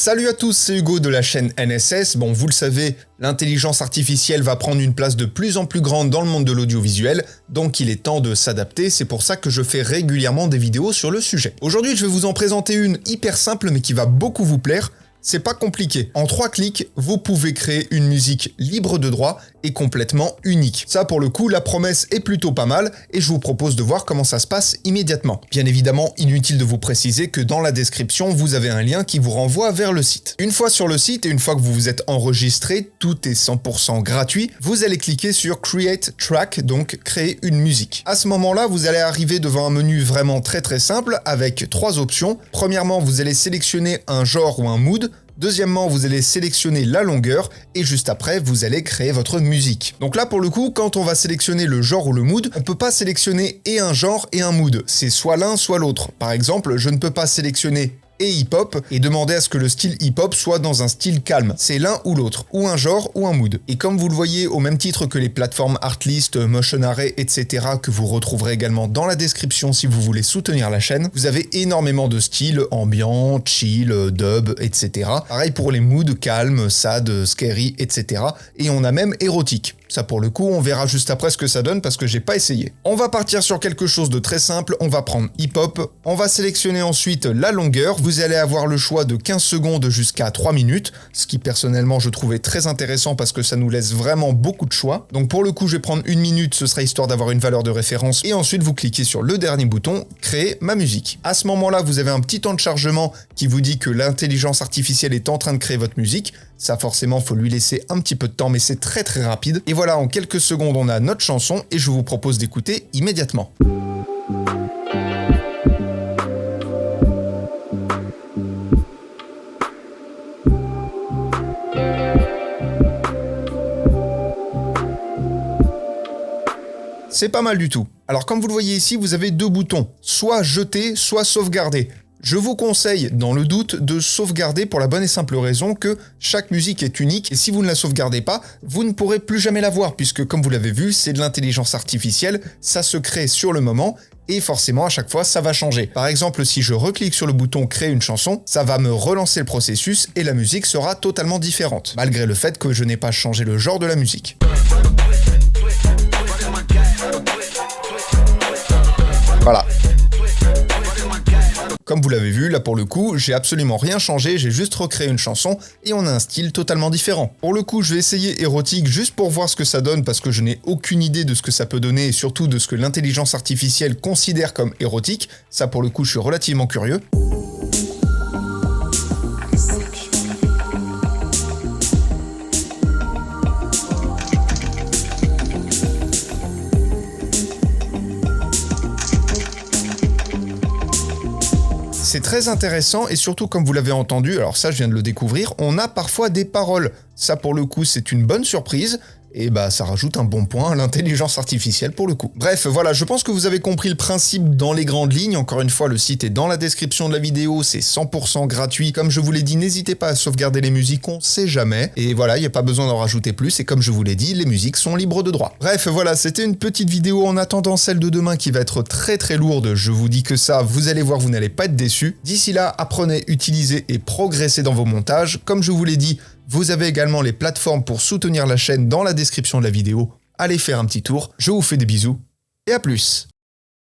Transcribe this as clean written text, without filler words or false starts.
Salut à tous, c'est Hugo de la chaîne NSS. Bon, vous le savez, l'intelligence artificielle va prendre une place de plus en plus grande dans le monde de l'audiovisuel, donc il est temps de s'adapter, c'est pour ça que je fais régulièrement des vidéos sur le sujet. Aujourd'hui, je vais vous en présenter une hyper simple mais qui va beaucoup vous plaire. C'est pas compliqué. En 3 clics, vous pouvez créer une musique libre de droit et complètement unique. Ça, pour le coup, la promesse est plutôt pas mal et je vous propose de voir comment ça se passe immédiatement. Bien évidemment, inutile de vous préciser que dans la description, vous avez un lien qui vous renvoie vers le site. Une fois sur le site et une fois que vous vous êtes enregistré, tout est 100% gratuit, vous allez cliquer sur Create Track, donc créer une musique. À ce moment-là, vous allez arriver devant un menu vraiment très simple avec 3 options. Premièrement, vous allez sélectionner un genre ou un mood. Deuxièmement, vous allez sélectionner la longueur et juste après, vous allez créer votre musique. Donc là, pour le coup, quand on va sélectionner le genre ou le mood, on peut pas sélectionner et un genre et un mood. C'est soit l'un, soit l'autre. Par exemple, je ne peux pas sélectionner et hip-hop et demander à ce que le style hip-hop soit dans un style calme. C'est l'un ou l'autre, ou un genre ou un mood. Et comme vous le voyez, au même titre que les plateformes Artlist, Motion Array, etc. que vous retrouverez également dans la description si vous voulez soutenir la chaîne, vous avez énormément de styles, ambiant, chill, dub, etc. Pareil pour les moods, calme, sad, scary, etc. Et on a même érotique. Ça pour le coup, on verra juste après ce que ça donne parce que j'ai pas essayé. On va partir sur quelque chose de très simple, on va prendre hip-hop, on va sélectionner ensuite la longueur, vous allez avoir le choix de 15 secondes jusqu'à 3 minutes, ce qui personnellement je trouvais très intéressant parce que ça nous laisse vraiment beaucoup de choix. Donc pour le coup, je vais prendre 1 minute, ce sera histoire d'avoir une valeur de référence et ensuite vous cliquez sur le dernier bouton, créer ma musique. À ce moment-là, vous avez un petit temps de chargement qui vous dit que l'intelligence artificielle est en train de créer votre musique. Ça forcément, faut lui laisser un petit peu de temps, mais c'est très rapide. Et voilà, en quelques secondes, on a notre chanson et je vous propose d'écouter immédiatement. C'est pas mal du tout. Alors comme vous le voyez ici, vous avez 2 boutons, soit jeter, soit sauvegarder. Je vous conseille, dans le doute, de sauvegarder pour la bonne et simple raison que chaque musique est unique et si vous ne la sauvegardez pas, vous ne pourrez plus jamais la voir puisque, comme vous l'avez vu, c'est de l'intelligence artificielle, ça se crée sur le moment et forcément, à chaque fois, ça va changer. Par exemple, si je reclique sur le bouton « Créer une chanson », ça va me relancer le processus et la musique sera totalement différente, malgré le fait que je n'ai pas changé le genre de la musique. Voilà. Comme vous l'avez vu, là pour le coup, j'ai absolument rien changé, j'ai juste recréé une chanson et on a un style totalement différent. Pour le coup, je vais essayer érotique juste pour voir ce que ça donne parce que je n'ai aucune idée de ce que ça peut donner et surtout de ce que l'intelligence artificielle considère comme érotique. Ça pour le coup, je suis relativement curieux. C'est très intéressant et surtout comme vous l'avez entendu, alors ça je viens de le découvrir, on a parfois des paroles. Ça pour le coup c'est une bonne surprise et bah ça rajoute un bon point à l'intelligence artificielle pour le coup. Bref, voilà, je pense que vous avez compris le principe dans les grandes lignes. Encore une fois, le site est dans la description de la vidéo, c'est 100% gratuit. Comme je vous l'ai dit, n'hésitez pas à sauvegarder les musiques, on sait jamais. Et voilà, il n'y a pas besoin d'en rajouter plus et comme je vous l'ai dit, les musiques sont libres de droit. Bref, voilà, c'était une petite vidéo en attendant celle de demain qui va être très lourde. Je vous dis que ça, vous allez voir, vous n'allez pas être déçus. D'ici là, apprenez, utilisez et progressez dans vos montages. Comme je vous l'ai dit, vous avez également les plateformes pour soutenir la chaîne dans la description de la vidéo. Allez faire un petit tour, je vous fais des bisous et à plus.